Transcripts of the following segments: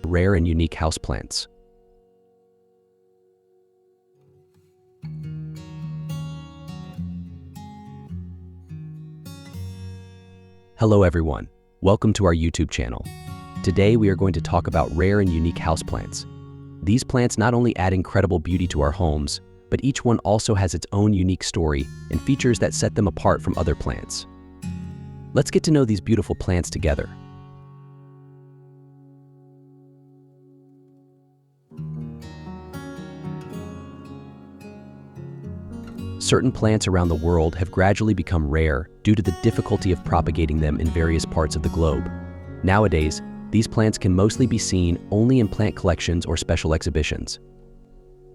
rare and unique houseplants. Hello everyone, welcome to our YouTube channel. Today we are going to talk about rare and unique houseplants. These plants not only add incredible beauty to our homes, but each one also has its own unique story and features that set them apart from other plants. Let's get to know these beautiful plants together. Certain plants around the world have gradually become rare due to the difficulty of propagating them in various parts of the globe. Nowadays, these plants can mostly be seen only in plant collections or special exhibitions.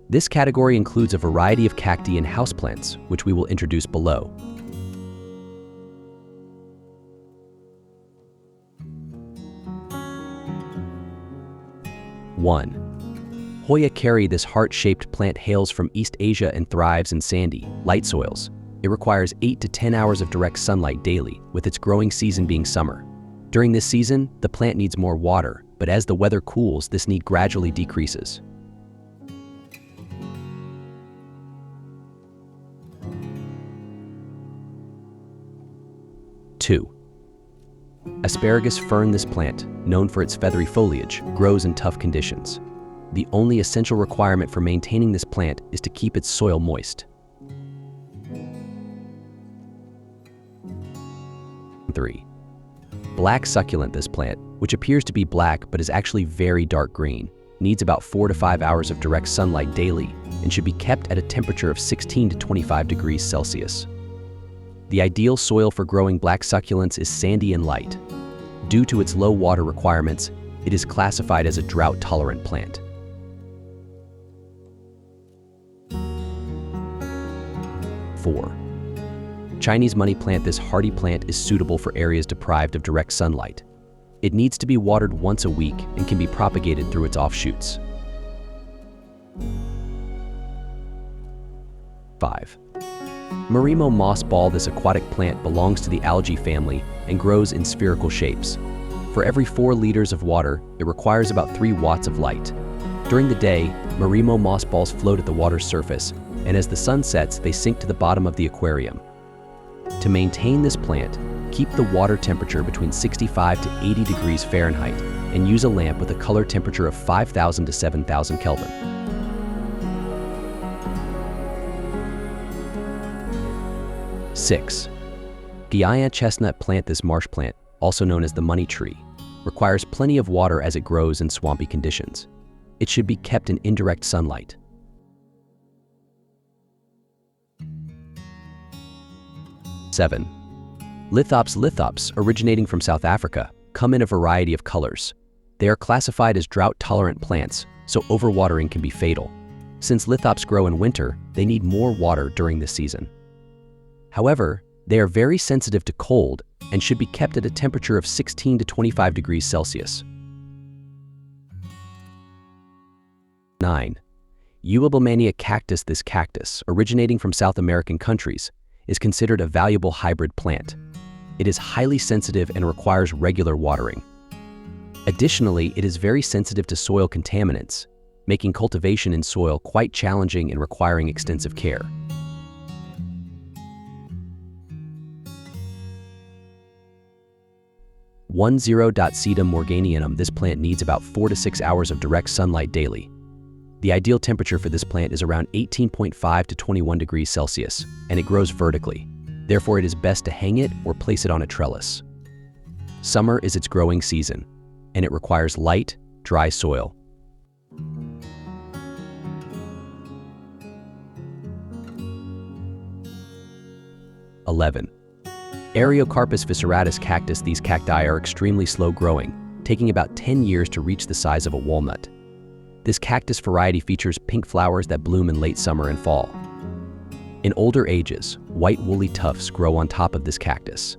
This category includes a variety of cacti and houseplants, which we will introduce below. 1. Hoya Kerrii. This heart-shaped plant hails from East Asia and thrives in sandy, light soils. It requires 8 to 10 hours of direct sunlight daily, with its growing season being summer. During this season, the plant needs more water, but as the weather cools, this need gradually decreases. 2. Asparagus Fern. This plant, known for its feathery foliage, grows in tough conditions. The only essential requirement for maintaining this plant is to keep its soil moist. 3. Black Succulent. This plant, which appears to be black but is actually very dark green, needs about 4 to 5 hours of direct sunlight daily and should be kept at a temperature of 16 to 25 degrees Celsius. The ideal soil for growing black succulents is sandy and light. Due to its low water requirements, it is classified as a drought-tolerant plant. 4. Chinese money plant. This hardy plant is suitable for areas deprived of direct sunlight. It needs to be watered once a week and can be propagated through its offshoots. 5. Marimo moss ball. This aquatic plant belongs to the algae family and grows in spherical shapes. For every 4 liters of water, it requires about 3 watts of light. During the day, Marimo moss balls float at the water's surface, and as the sun sets, they sink to the bottom of the aquarium. To maintain this plant, keep the water temperature between 65 to 80 degrees Fahrenheit and use a lamp with a color temperature of 5,000 to 7,000 Kelvin. 6. Guiana chestnut plant. This marsh plant, also known as the money tree, requires plenty of water as it grows in swampy conditions. It should be kept in indirect sunlight. 7. Lithops. Lithops, originating from South Africa, come in a variety of colors. They are classified as drought-tolerant plants, so overwatering can be fatal. Since lithops grow in winter, they need more water during this season. However, they are very sensitive to cold and should be kept at a temperature of 16 to 25 degrees Celsius. 9. Uebelmannia Cactus. This cactus, originating from South American countries, is considered a valuable hybrid plant. It is highly sensitive and requires regular watering. Additionally, it is very sensitive to soil contaminants, making cultivation in soil quite challenging and requiring extensive care. 10. Sedum Morganianum. This plant needs about 4 to 6 hours of direct sunlight daily. The ideal temperature for this plant is around 18.5 to 21 degrees Celsius, and it grows vertically. Therefore, it is best to hang it or place it on a trellis. Summer is its growing season, and it requires light, dry soil. 11. Ariocarpus Fissuratus cactus. These cacti are extremely slow-growing, taking about 10 years to reach the size of a walnut. This cactus variety features pink flowers that bloom in late summer and fall. In older ages, white woolly tufts grow on top of this cactus.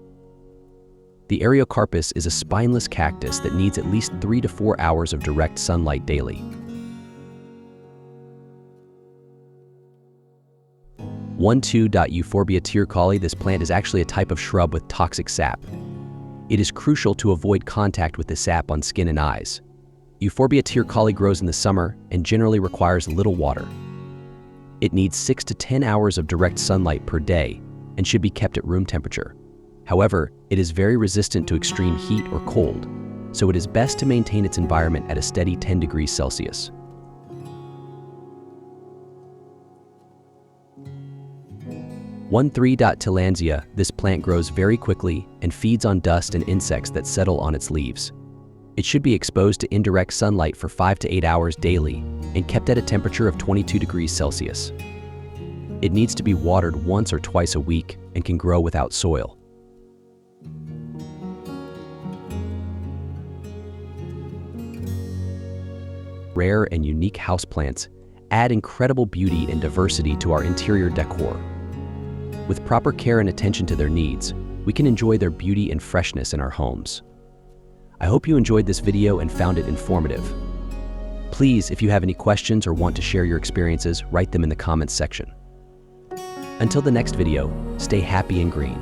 The Ariocarpus is a spineless cactus that needs at least 3 to 4 hours of direct sunlight daily. 12. Euphorbia Tirucalli. This plant is actually a type of shrub with toxic sap. It is crucial to avoid contact with the sap on skin and eyes. Euphorbia Tirucalli grows in the summer and generally requires little water. It needs 6 to 10 hours of direct sunlight per day and should be kept at room temperature. However, it is very resistant to extreme heat or cold, so it is best to maintain its environment at a steady 10 degrees Celsius. 13. Tillandsia. This plant grows very quickly and feeds on dust and insects that settle on its leaves. It should be exposed to indirect sunlight for 5 to 8 hours daily and kept at a temperature of 22 degrees Celsius. It needs to be watered once or twice a week and can grow without soil. Rare and unique houseplants add incredible beauty and diversity to our interior decor. With proper care and attention to their needs, we can enjoy their beauty and freshness in our homes. I hope you enjoyed this video and found it informative. Please, if you have any questions or want to share your experiences, write them in the comments section. Until the next video, stay happy and green.